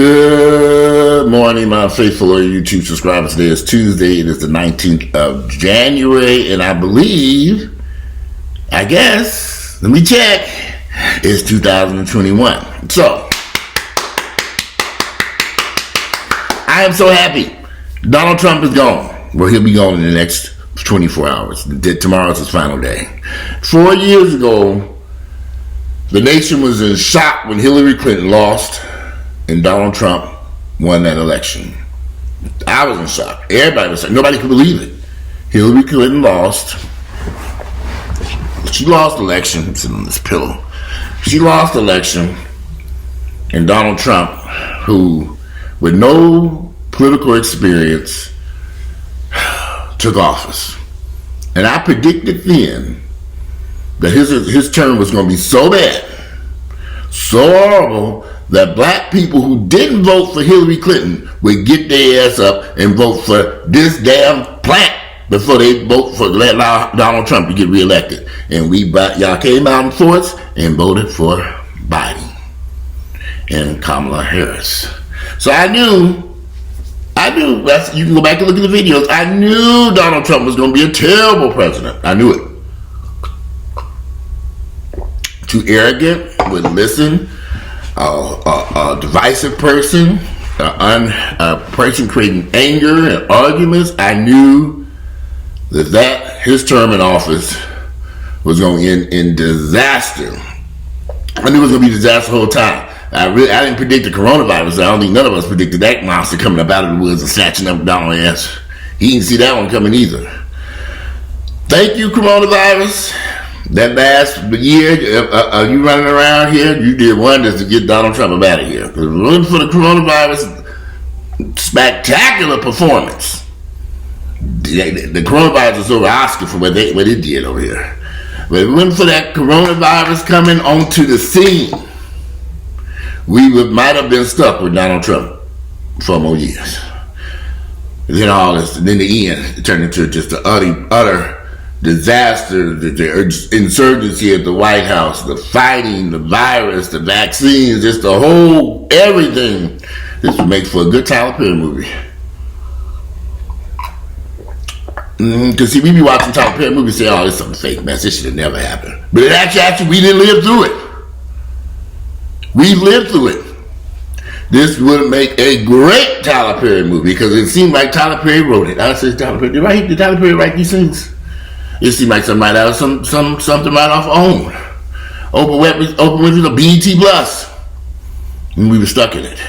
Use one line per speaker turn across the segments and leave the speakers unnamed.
Good morning, my faithful YouTube subscribers. Today is Tuesday. It is the 19th of January, and let me check, it's 2021. So, I am so happy. Donald Trump is gone. Well, he'll be gone in the next 24 hours. Tomorrow's his final day. 4 years ago, the nation was in shock when Hillary Clinton lost and Donald Trump won that election. I was in shock. Everybody was shocked. Nobody could believe it. Hillary Clinton lost. She lost the election. I'm sitting on this pillow. She lost the election, and Donald Trump, who with no political experience, took office. And I predicted then that his term was going to be so bad, so horrible, that black people who didn't vote for Hillary Clinton would get their ass up and vote for this damn plant before they vote for Donald Trump to get reelected. And y'all came out in force and voted for Biden and Kamala Harris. So I knew, you can go back and look at the videos, I knew Donald Trump was going to be a terrible president. I knew it. Too arrogant, wouldn't listen, a divisive person, a person creating anger and arguments. I knew that his term in office was going to end in disaster. I knew it was going to be a disaster the whole time. I didn't predict the coronavirus. I don't think none of us predicted that monster coming up out of the woods and snatching up Donald's ass. He didn't see that one coming either. Thank you, coronavirus. That last year, you running around here, you did wonders to get Donald Trump out of here. Because looking for the coronavirus, spectacular performance. The coronavirus was over Oscar for what it did over here. But if it wasn't for that coronavirus coming onto the scene, we might have been stuck with Donald Trump for more years. And then all this, and then the end, it turned into just the utter disaster, the insurgency at the White House, the fighting, the virus, the vaccines, just the whole everything. This would make for a good Tyler Perry movie. Because see, we be watching Tyler Perry movies and say, oh, this is some fake mess. This should have never happened. But it actually, we didn't live through it. We lived through it. This would make a great Tyler Perry movie because it seemed like Tyler Perry wrote it. I said, Tyler Perry, did Tyler Perry write these things? It seemed like somebody out of something right off OWN. Open with a BET Plus. And we were stuck in it.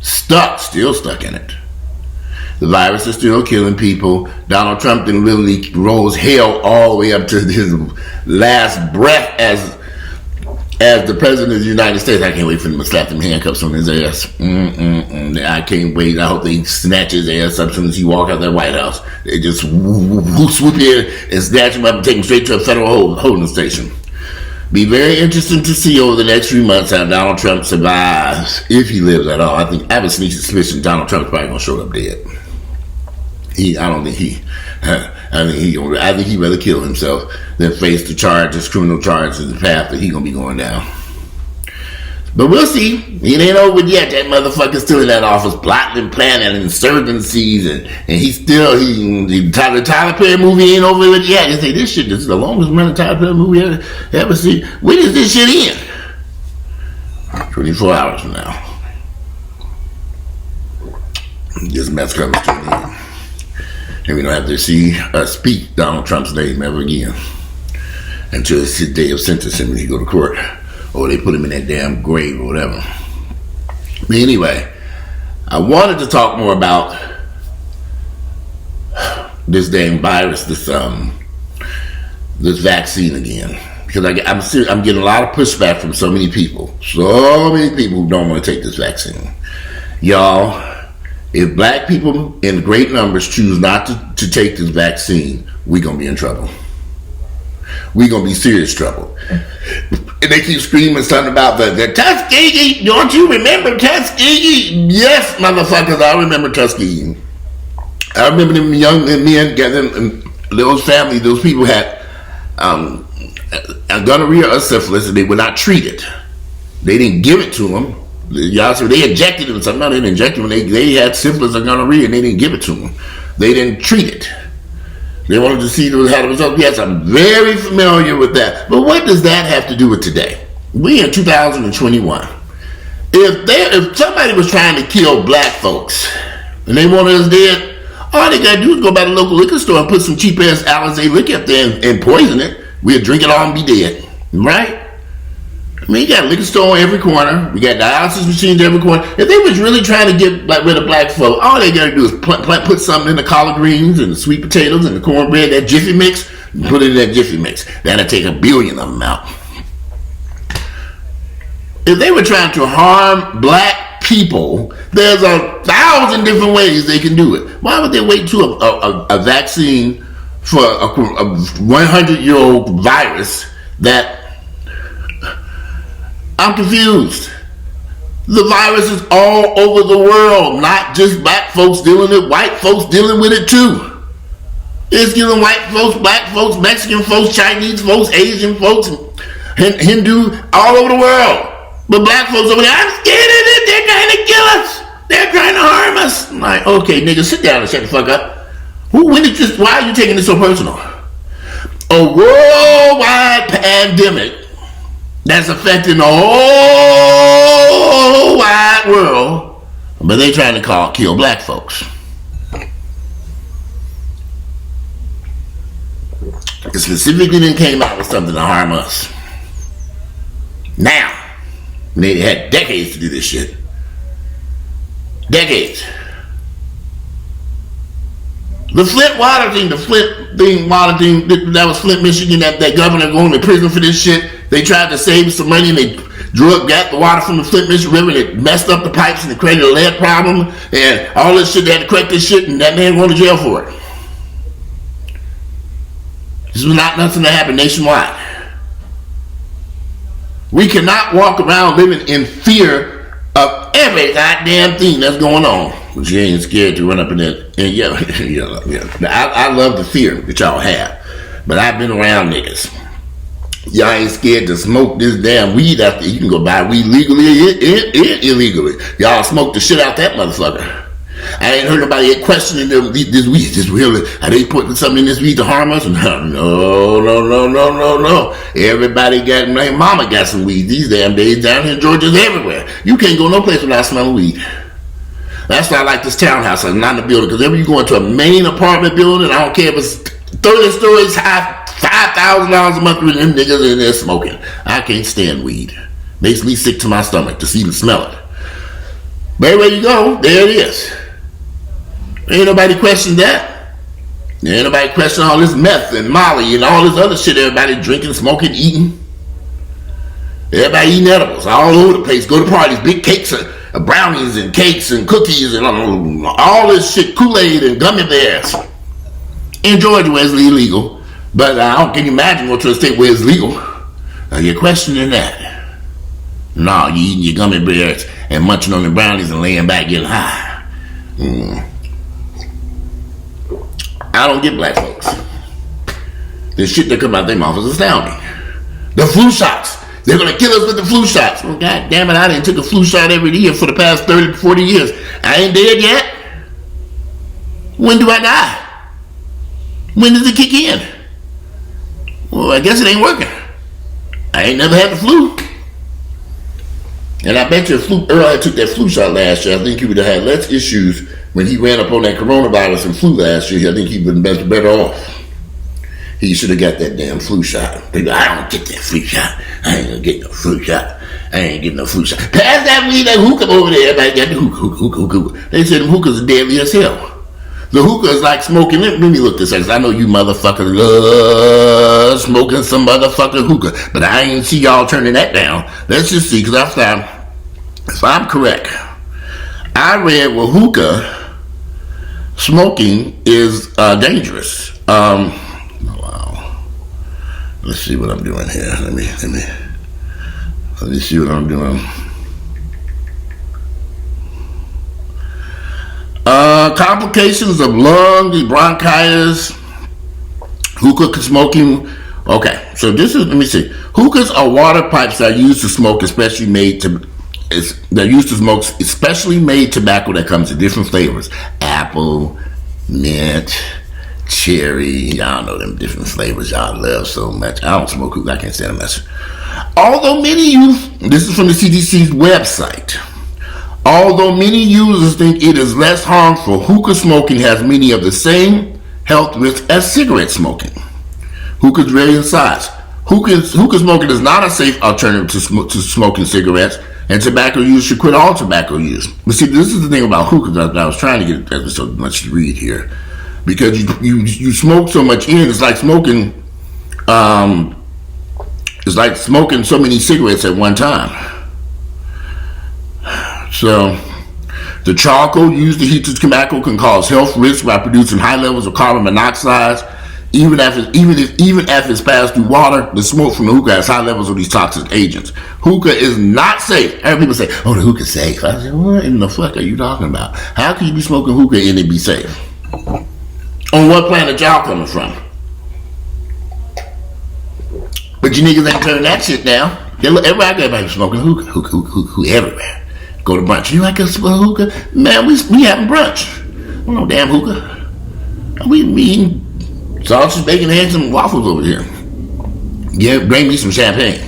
Still stuck in it. The virus is still killing people. Donald Trump then literally rose hell all the way up to his last breath as the president of the United States. I can't wait for them to slap them handcuffs on his ass. I can't wait. I hope they snatch his ass up as soon as he walk out that White House. They just swoop in and snatch him up and take him straight to a federal holding station. Be very interesting to see over the next few months how Donald Trump survives, if he lives at all. I have a sneaky suspicion Donald Trump's probably gonna show up dead. I think he'd rather kill himself than face the criminal charges, and the path that he's gonna be going down. But we'll see. It ain't over yet. That motherfucker's still in that office, plotting and planning insurgencies, and the Tyler Perry movie ain't over yet. They say this is the longest running Tyler Perry movie I ever seen. When is this shit in? 24 hours from now. This mess comes to an end. And we don't have to speak Donald Trump's name ever again until it's his day of sentencing when he go to court, or they put him in that damn grave or whatever. But anyway, I wanted to talk more about this damn virus, this vaccine again, because I'm getting a lot of pushback from so many people who don't want to take this vaccine. Y'all, if black people in great numbers choose not to take this vaccine, we're going to be in trouble. We're going to be serious trouble. And they keep screaming something about the Tuskegee. Don't you remember Tuskegee? Yes, motherfuckers, I remember Tuskegee. I remember them young men, those families, those people had gonorrhea or syphilis, and they were not treated. They didn't give it to them. Y'all said they injected him. So no, they didn't inject him. They had syphilis and gonorrhea, and they didn't give it to him. They didn't treat it. They wanted to see how the results. Yes, I'm very familiar with that. But what does that have to do with today? We in 2021. If somebody was trying to kill black folks and they wanted us dead, all they gotta do is go by the local liquor store and put some cheap ass Alizé liquor up there and poison it. We'll drink it all and be dead, right? I mean, you got a liquor store on every corner. We got dialysis machines every corner. If they was really trying to get rid of black folk, all they got to do is put something in the collard greens and the sweet potatoes and the cornbread, that Jiffy Mix, and put it in that Jiffy Mix. That'll take 1 billion of them out. If they were trying to harm black people, there's 1,000 different ways they can do it. Why would they wait to a vaccine for a 100-year-old virus that... I'm confused. The virus is all over the world, not just black folks dealing with it, white folks dealing with it too. It's killing white folks, black folks, Mexican folks, Chinese folks, Asian folks, Hindu, all over the world. But black folks over there, I'm scared of it. They're trying to kill us. They're trying to harm us. I'm like, okay, nigga, sit down and shut the fuck up. Why are you taking this so personal? A worldwide pandemic that's affecting the whole wide world, but they trying to kill black folks. It specifically then came out with something to harm us. Now, they had decades to do this shit. Decades. The Flint water thing, that was Flint, Michigan, that governor going to prison for this shit. They tried to save some money and they got the water from the Flint, Michigan River and it messed up the pipes and it created a lead problem and all this shit. They had to correct this shit and that man went to jail for it. This was not nothing that happened nationwide. We cannot walk around living in fear of every goddamn thing that's going on. But you ain't scared to run up in there and yell. I love the fear that y'all have. But I've been around niggas. Y'all ain't scared to smoke this damn weed out there. You can go buy weed legally and illegally. Y'all smoke the shit out that motherfucker. I ain't heard nobody questioning this weed. Just really, are they putting something in this weed to harm us? No. Everybody got, my mama got some weed these damn days down here in Georgia, everywhere. You can't go no place without smelling weed. That's why I like this townhouse. I'm not in the building. Because whenever you go into a main apartment building, I don't care if it's 30 stories high, $5,000 a month with them niggas in there smoking. I can't stand weed. Makes me sick to my stomach to even smell it. But everywhere you go, there it is. Ain't nobody question that. Ain't nobody question all this meth and Molly and all this other shit everybody drinking, smoking, eating. Everybody eating edibles all over the place. Go to parties, big cakes of brownies and cakes and cookies and all this shit, Kool-Aid and gummy bears. In Georgia where it's illegal, but can you imagine going to a state where it's legal? You're questioning that. No, you eating your gummy bears and munching on the brownies and laying back getting high. I don't get black folks. The shit that come out their mouth is astounding. The flu shots. They're going to kill us with the flu shots. Well, God damn it, I done took a flu shot every year for the past 30, 40 years. I ain't dead yet. When do I die? When does it kick in? Well, I guess it ain't working. I ain't never had the flu. And I bet you if Earl had took that flu shot last year, I think he would have had less issues when he ran up on that coronavirus and flu last year. I think he would have been better off. He should have got that damn flu shot. People, I don't get that flu shot. I ain't gonna get no flu shot. I ain't getting no flu shot. Pass that weed, that hookah over there. Everybody got the hookah. They said them hookahs are deadly as hell. The hookah is like smoking. Let me look this up. I know you motherfuckers love smoking some motherfucking hookah, but I ain't see y'all turning that down. Let's just see, because I found, if I'm correct, I read hookah smoking is dangerous. Wow. Let's see what I'm doing here. Let me see what I'm doing. Complications of lung, bronchitis, hookah smoking. Okay, so this is, let me see. Hookahs are water pipes that are used to smoke, especially made to they're used to smoke especially made tobacco that comes in different flavors: apple, mint, cherry. Y'all know them different flavors y'all love so much. I don't smoke hookah. I can't stand them much. Although many use, this is from the CDC's website. Although many users think it is less harmful, hookah smoking has many of the same health risks as cigarette smoking. Hookahs vary in size. Hookah smoking is not a safe alternative to smoking cigarettes, and tobacco use should quit all tobacco use. But see, this is the thing about hookahs that I was trying to get. There's so much to read here, because you smoke so much in. It's like smoking. It's like smoking so many cigarettes at one time. So, the charcoal used to heat the tobacco can cause health risks by producing high levels of carbon monoxide. Even after it's passed through water, the smoke from the hookah has high levels of these toxic agents. Hookah is not safe. I heard people say, "Oh, the hookah's safe." I said, "What in the fuck are you talking about? How can you be smoking hookah and it be safe? On what planet y'all coming from?" But you niggas ain't turning that shit down. Everybody smoking hookah everywhere. Go to brunch. You like us smoke hookah? Man, we having brunch. I don't know damn hookah. We eating sausage, bacon, eggs, and waffles over here. Yeah, bring me some champagne.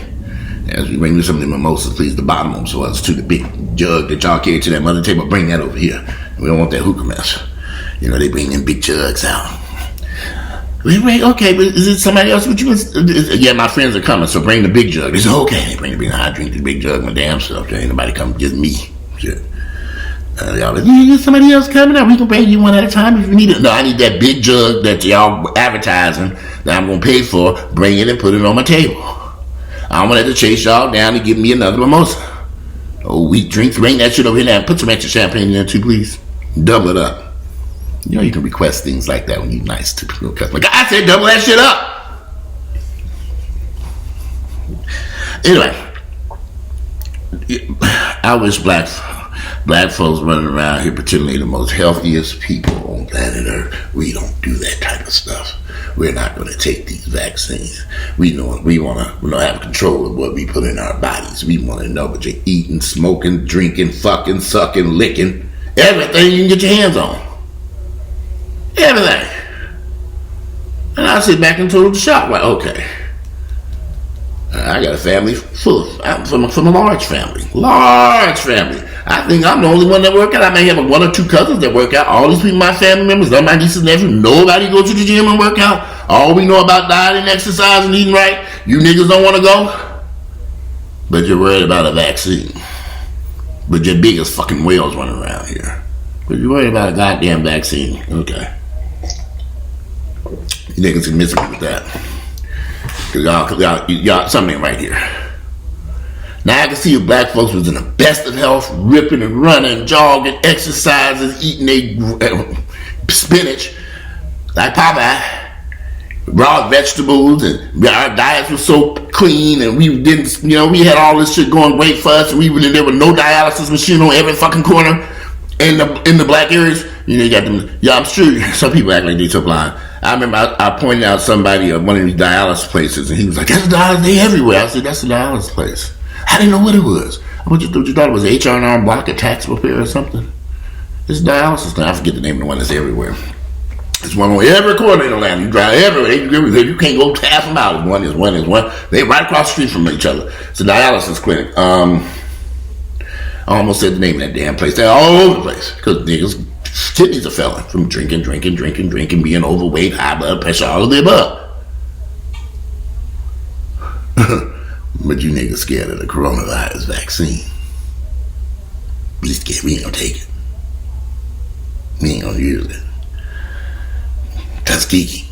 As you bring me some of the mimosas, please, the bottom of them, so as to the big jug that y'all carry to that mother table, bring that over here. We don't want that hookah mess. You know, they bring them big jugs out. Okay, but is it somebody else? Yeah, my friends are coming, so bring the big jug. They say, okay, they bring I drink the big jug, my damn self. There ain't nobody come get me. Shit. Y'all like, yeah, somebody else coming up. We can bring you one at a time if you need it. No, I need that big jug that y'all advertising that I'm gonna pay for. Bring it and put it on my table. I don't want to have to chase y'all down to give me another mimosa. Oh, weak drinks. Bring that shit over here now and put some extra champagne in there too, please. Double it up. You know you can request things like that when you're nice to people. Like I said, double that shit up. Anyway, I wish black folks running around here pretending the most healthiest people on planet Earth. We don't do that type of stuff. We're not going to take these vaccines. We want to have control of what we put in our bodies. We want to know what you're eating, smoking, drinking, fucking, sucking, licking, everything you can get your hands on. Everything. And I sit back and total shock. Like, okay. I got a family I'm from a large family. Large family. I think I'm the only one that work out. I may have one or two cousins that work out. All these people, my family members, all my nieces and nephews, nobody go to the gym and work out. All we know about diet and exercise and eating right. You niggas don't want to go. But you're worried about a vaccine. But your biggest fucking whales running around here. But you're worried about a goddamn vaccine. Okay. You niggas can miss me with that. Cause y'all, something right here. Now I can see if black folks was in the best of health, ripping and running, jogging, exercising, eating their spinach, like Popeye, raw vegetables, and our diets were so clean, and we didn't, we had all this shit going great for us, and there was no dialysis machine on every fucking corner in the black areas. You got them. Yeah, I'm sure some people act like they so blind. I remember I pointed out somebody at one of these dialysis places, and he was like, "That's a dialysis. They everywhere." I said, "That's a dialysis place." I didn't know what it was. You thought it was H&R Block, a tax repair or something? It's dialysis now. I forget the name of the one that's everywhere. It's one on every corner in Atlanta. You drive everywhere. You can't go half a mile. One is one. They right across the street from each other. It's a dialysis clinic. I almost said the name of that damn place. They're all over the place because niggas. Kidneys are failing from drinking, being overweight, high blood pressure, all of the above. But you niggas scared of the coronavirus vaccine. We scared. We ain't gonna take it. We ain't gonna use it. Tuskegee.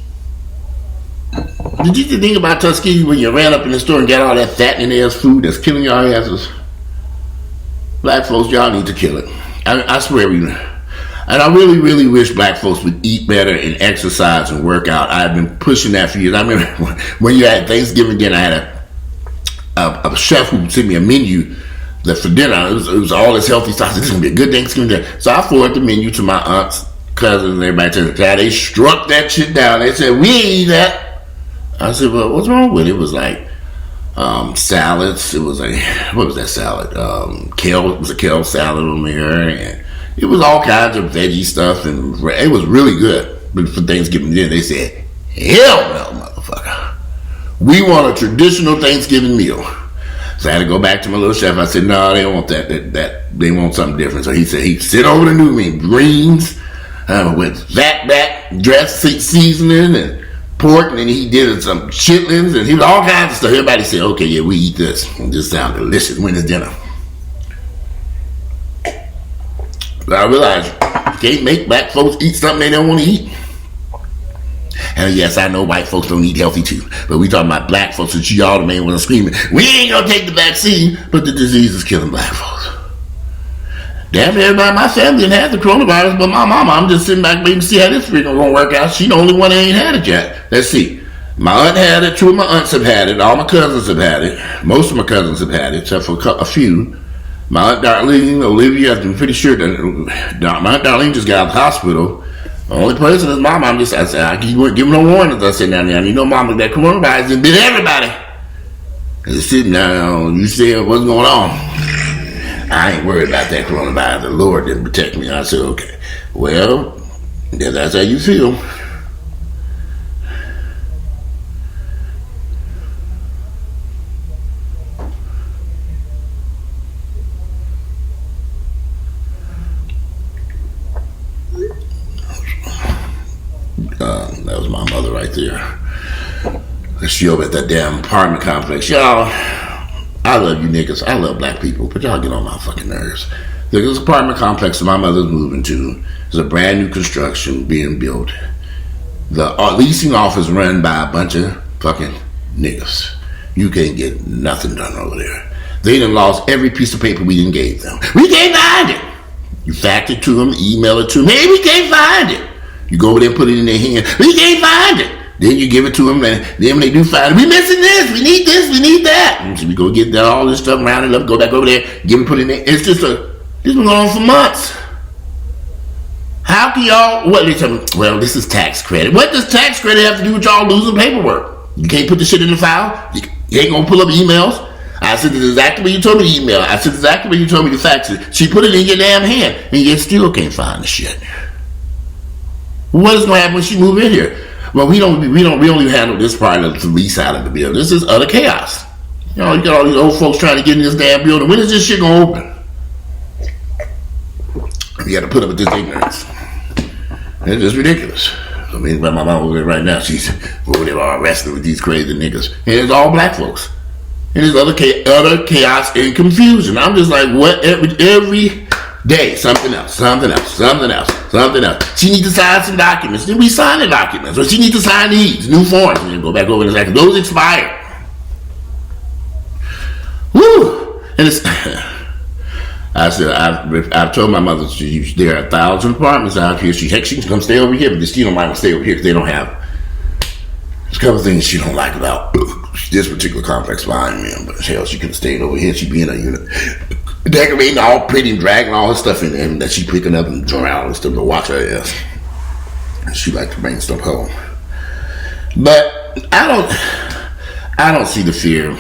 Did you think about Tuskegee when you ran up in the store and got all that fattening ass food that's killing your asses? Black folks, y'all need to kill it. I swear we. And I really, really wish black folks would eat better and exercise and work out. I've been pushing that for years. I remember when you had Thanksgiving dinner, I had a chef who sent me a menu that for dinner, it was all this healthy stuff. This is going to be a good Thanksgiving dinner. So I forwarded the menu to my aunts, cousins, and everybody. They struck that shit down. They said, "We ain't eat that." I said, "Well, what's wrong with it?" It was like salads. It was what was that salad? Kale. It was a kale salad on there, and it was all kinds of veggie stuff, and it was really good. But for Thanksgiving dinner, they said, "Hell no, motherfucker! We want a traditional Thanksgiving meal." So I had to go back to my little chef. I said, "No, they don't want that. They want something different." So he said he sent over the new meat, greens with back dress seasoning and pork, and then he did some chitlins, and he was all kinds of stuff. Everybody said, "Okay, yeah, we eat this. This sounds delicious. When is dinner?" But I realized you can't make black folks eat something they don't want to eat. And yes, I know white folks don't eat healthy too, but we talking about black folks, and y'all the main ones screaming, "We ain't gonna take the vaccine," but the disease is killing black folks. Damn, everybody in my family didn't have the coronavirus, but my mama, I'm just sitting back waiting to see how this freaking gonna work out. She the only one that ain't had it yet. Let's see. My aunt had it, two of my aunts have had it, all my cousins have had it, most of my cousins have had it, except for a few. My aunt Darlene, Olivia, I'm pretty sure that my aunt Darlene just got out of the hospital. The only person is my mom. I said, I weren't giving no warnings. I said, now, you know, mama, that coronavirus has been everybody. And sitting down, you said, what's going on? I ain't worried about that coronavirus. The Lord didn't protect me. I said, okay. Well, yeah, that's how you feel. That was my mother right there. She over at that damn apartment complex. Y'all, I love you niggas. I love black people, but y'all get on my fucking nerves. This apartment complex that my mother's moving to is a brand new construction being built. The leasing office run by a bunch of fucking niggas. You can't get nothing done over there. They done lost every piece of paper we done gave them. We can't find it. You fax it to them, email it to them. Hey, we can't find it. You go over there and put it in their hand. We can't find it. Then you give it to them, and then when they do find it, we missing this, we need this, we need that. And so we go get all this stuff around it up, go back over there, give it, put it in there. It's just this been going on for months. How can y'all, what they tell me? Well, this is tax credit. What does tax credit have to do with y'all losing paperwork? You can't put the shit in the file? You ain't gonna pull up emails? I said, this is exactly what you told me to email. I said, exactly what you told me to fax it. She put it in your damn hand, and you still can't find the shit. What is gonna happen when she move in here? Well, we only handle this part of the lease out of the building. This is utter chaos. You know, you got all these old folks trying to get in this damn building. When is this shit gonna open? You got to put up with this ignorance. It's just ridiculous. I mean, my mom over there right now, she's over there all wrestling with these crazy niggas. And it's all black folks. And there's utter chaos and confusion. I'm just like, what? Every day, something else. She needs to sign some documents. Then we sign the documents. Or she needs to sign these new forms. And then go back over and it's like, those expire. Woo! And it's... I said, I've told my mother there are 1,000 apartments out here. She can come stay over here, but she don't mind to stay over here because they don't have. There's a couple of things she don't like about this particular complex behind me. But hell, she could have stayed over here. She'd be in a unit, decorating all pretty and dragging all her stuff in there that she picking up and throwing out and stuff to watch her ass. And she like to bring stuff home. But I don't see the fear.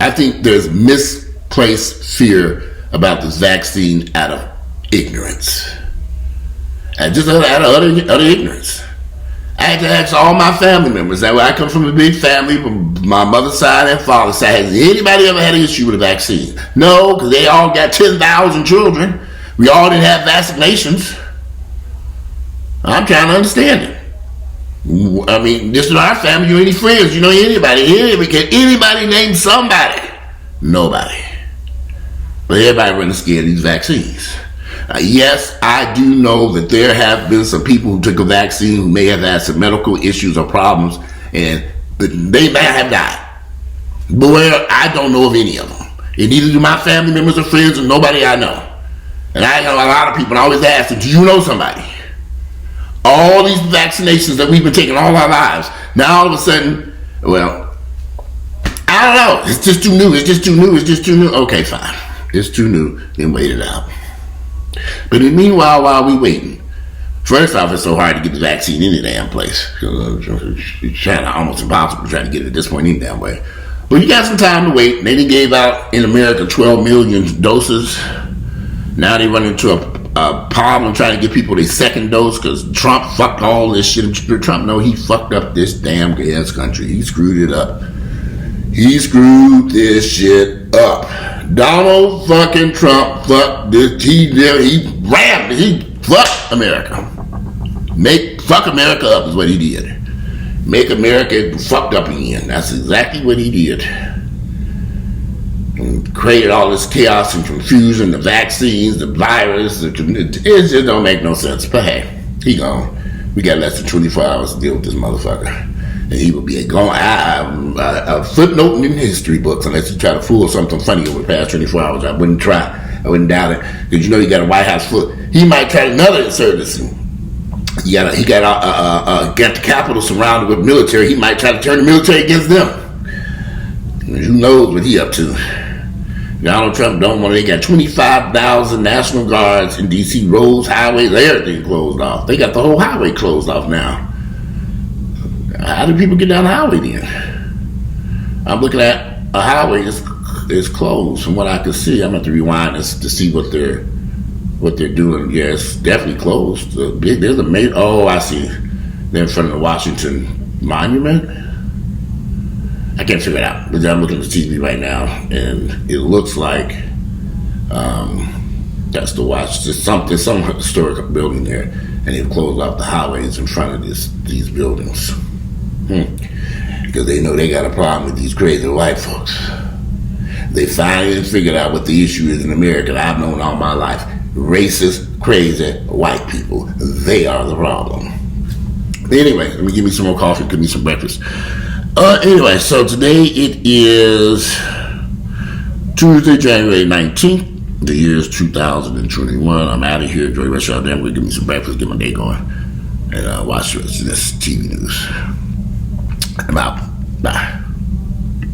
I think there's misplaced fear about this vaccine out of ignorance. And just out of utter ignorance. I had to ask all my family members. That way I come from a big family, from my mother's side and father's side. Has anybody ever had an issue with a vaccine? No, because they all got 10,000 children. We all didn't have vaccinations. I'm trying to understand it. I mean, this is our family. You any friends? You know anybody? Can anybody name somebody? Nobody. But everybody running scared of these vaccines. Yes, I do know that there have been some people who took a vaccine who may have had some medical issues or problems, and they may have died. But I don't know of any of them. And neither do my family members or friends or nobody I know. And I know a lot of people, and I always ask them, do you know somebody? All these vaccinations that we've been taking all our lives, now all of a sudden, well, I don't know. It's just too new. Okay, fine. It's too new. Then wait it out. But in the meanwhile, while we waiting, first off, it's so hard to get the vaccine any damn place. It's kind of almost impossible to try to get it at this point any damn way. But you got some time to wait. They gave out in America 12 million doses. Now they run into a problem trying to give people their second dose because Trump fucked all this shit. Trump, no, he fucked up this damn ass country. He screwed it up. He screwed this shit up. Donald fucking Trump fucked this. He rammed it. He fucked America. Fuck America up is what he did. Make America fucked up again. That's exactly what he did. And created all this chaos and confusion, the vaccines, the virus. It just don't make no sense. But hey, he gone. We got less than 24 hours to deal with this motherfucker. And he will be a footnote in history books unless you try to fool something funny over the past 24 hours. I wouldn't try. I wouldn't doubt it. Because you know you got a White House foot. He might try another insurgency. He got the Capitol surrounded with military. He might try to turn the military against them. Who knows what he up to? Donald Trump don't want. They got 25,000 National Guards in D.C. roads, highways, everything closed off. They got the whole highway closed off now. How do people get down the highway then? I'm looking at a highway is closed from what I can see. I'm going to have to rewind this to see what they're doing. Yeah, it's definitely closed. There's a major. Oh, I see. They're in front of the Washington Monument. I can't figure it out. But I'm looking at the TV right now, and it looks like that's the watch. There's some historic building there, and they've closed off the highways in front of these buildings because they know they got a problem with these crazy white folks. They finally figured out what the issue is in America that I've known all my life. Racist, crazy white people. They are the problem. But anyway, let me give me some more coffee, give me some breakfast. Anyway, so today it is Tuesday, January 19th. The year is 2021. I'm out of here. Enjoy the rest of your day. I'm going to give me some breakfast, get my day going, and watch the rest of this TV news. I'm out. Bye.